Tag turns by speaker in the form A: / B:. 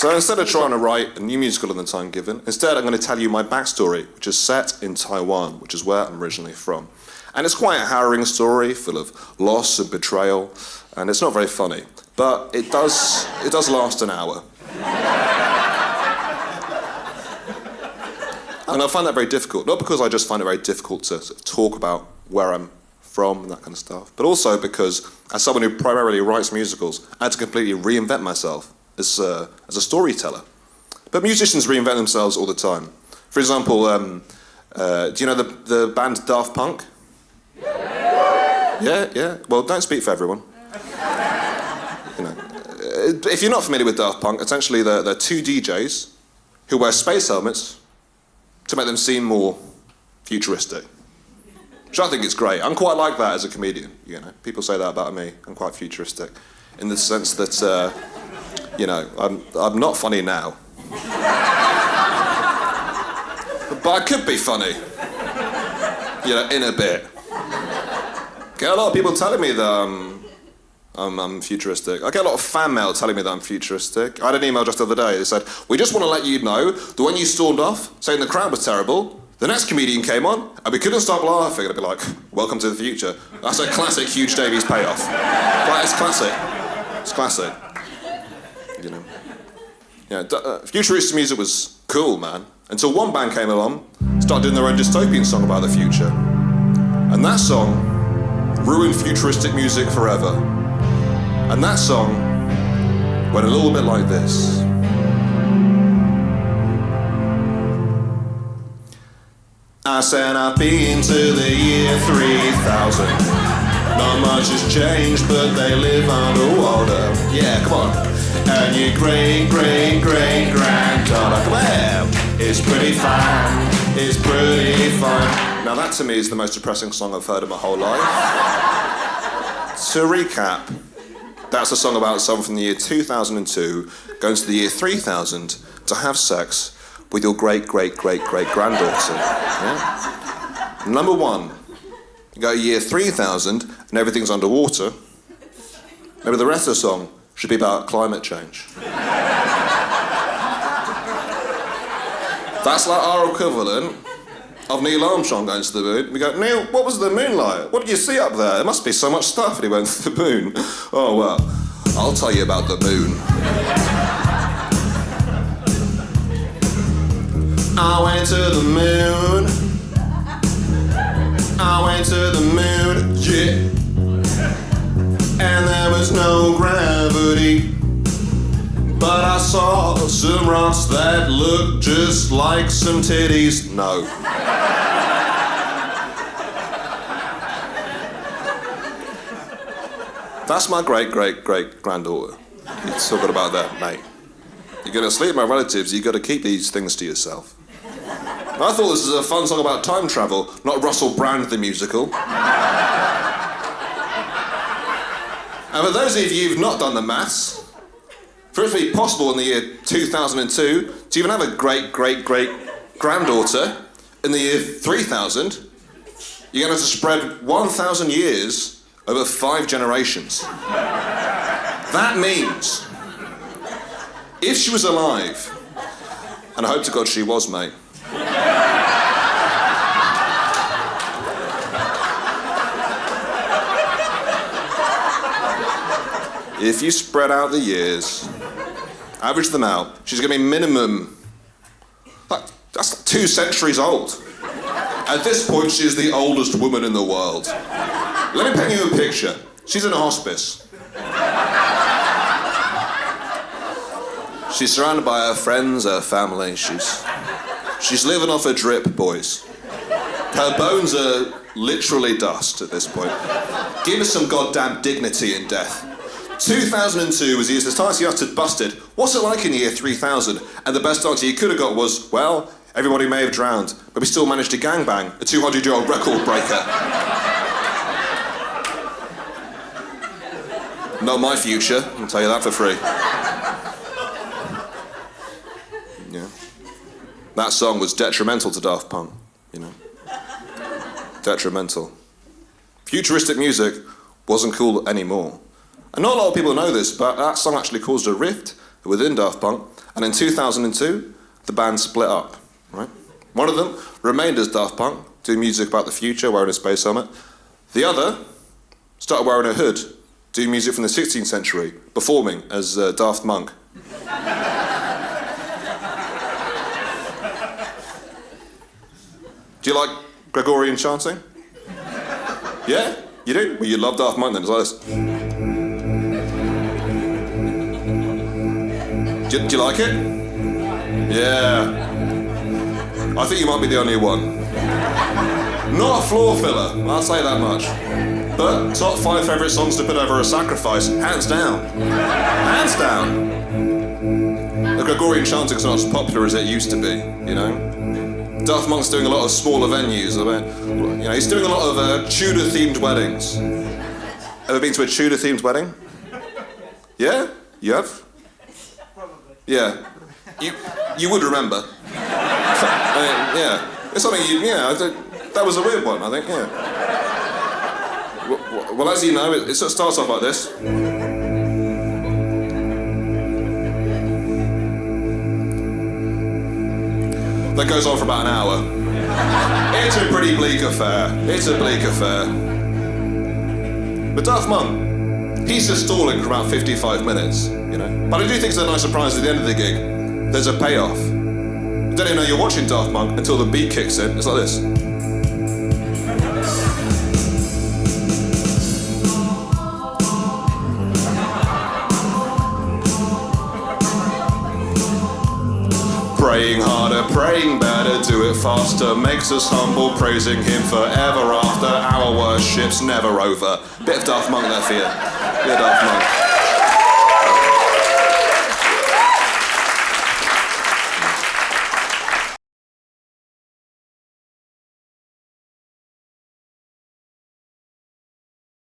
A: So instead of trying to write a new musical in the time given, instead I'm going to tell you my backstory, which is set in Taiwan, which is where I'm originally from. And it's quite a harrowing story, full of loss and betrayal, and it's not very funny. But it does last an hour. And I find that very difficult, not because I just find it very difficult to sort of talk about where I'm from and that kind of stuff, but also because, as someone who primarily writes musicals, I had to completely reinvent myself as a storyteller. But musicians reinvent themselves all the time. For example, do you know the band Daft Punk? Yeah. Well, don't speak for everyone. You know, if you're not familiar with Daft Punk, essentially they're two DJs who wear space helmets to make them seem more futuristic. Which I think is great. I'm quite like that as a comedian. You know, people say that about me. I'm quite futuristic, in the sense that you know, I'm not funny now, but I could be funny. You know, in a bit. Get a lot of people telling me that I'm futuristic. I get a lot of fan mail telling me that I'm futuristic. I had an email just the other day. They said, "We just want to let you know that when you stormed off, saying the crowd was terrible, the next comedian came on, and we couldn't stop laughing." And I'd be like, "Welcome to the future." That's a classic huge Davies payoff. Right, it's classic. It's classic. You know. Yeah, futuristic music was cool, man. Until one band came along, started doing their own dystopian song about the future. And that song ruined futuristic music forever. And that song went a little bit like this. I said I've been to the year 3000. Not much has changed, but they live underwater. Yeah, come on. And your great-great-great-granddaughter, come on, it's pretty fine, it's pretty fine. Now that to me is the most depressing song I've heard in my whole life. To recap, that's a song about someone from the year 2002 going to the year 3000 to have sex with your great-great-great-great-granddaughter. Yeah? Number one, you go year 3000 and everything's underwater. Maybe the rest of the song should be about climate change. That's like our equivalent of Neil Armstrong going to the moon. We go, "Neil, what was the moon like? What did you see up there? There must be so much stuff." And he went, "The moon? Oh, well, I'll tell you about the moon." I went to the moon. I went to the moon, yeah. And there was no gravity, but I saw some rocks that looked just like some titties. No. That's my great-great-great-granddaughter. You're talking about that, mate. You're going to sleep with my relatives, you've got to keep these things to yourself. I thought this was a fun song about time travel, not Russell Brand the musical. And for those of you who've not done the maths, for it to be possible in the year 2002 to even have a great-great-great-granddaughter in the year 3000, you're going to have to spread 1,000 years over 5 generations. That means, if she was alive, and I hope to God she was, mate, if you spread out the years, average them out, she's going to be minimum, that's 2 centuries old. At this point, she's the oldest woman in the world. Let me paint you a picture. She's in a hospice. She's surrounded by her friends, her family. She's living off her drip, boys. Her bones are literally dust at this point. Give us some goddamn dignity in death. 2002 was the year society uttered busted. What's it like in the year 3000? And the best answer you could have got was, well, everybody may have drowned, but we still managed to gangbang a 200-year-old record breaker. Not my future, I'll tell you that for free. Yeah. That song was detrimental to Daft Punk, you know. Detrimental. Futuristic music wasn't cool anymore. And not a lot of people know this, but that song actually caused a rift within Daft Punk, and in 2002, the band split up, right? One of them remained as Daft Punk, doing music about the future, wearing a space helmet. The other started wearing a hood, doing music from the 16th century, performing as Daft Monk. Do you like Gregorian chanting? Yeah? You do? Well, you love Daft Monk then, it's like this. Do you like it? Yeah. I think you might be the only one. Not a floor filler, I'll say that much. But top 5 favourite songs to put over a sacrifice, hands down. Hands down. The Gregorian chanting's not as popular as it used to be, you know? Daft Punk's doing a lot of smaller venues. He's doing a lot of Tudor-themed weddings. Ever been to a Tudor-themed wedding? Yeah? You have?
B: Probably.
A: Yeah. You would remember. Yeah. It's something that was a weird one, I think, yeah. Well, as you know, it sort of starts off like this. That goes on for about an hour. It's a pretty bleak affair. It's a bleak affair. But Daft Monk, he's just stalling for about 55 minutes, you know. But I do think it's a nice surprise at the end of the gig. There's a payoff. You don't even know you're watching Daft Monk until the beat kicks in. It's like this. Praying harder, praying better, do it faster, makes us humble, praising him forever after, our worship's never over. Bit of Daft Monk there for you. Bit of Daft Monk.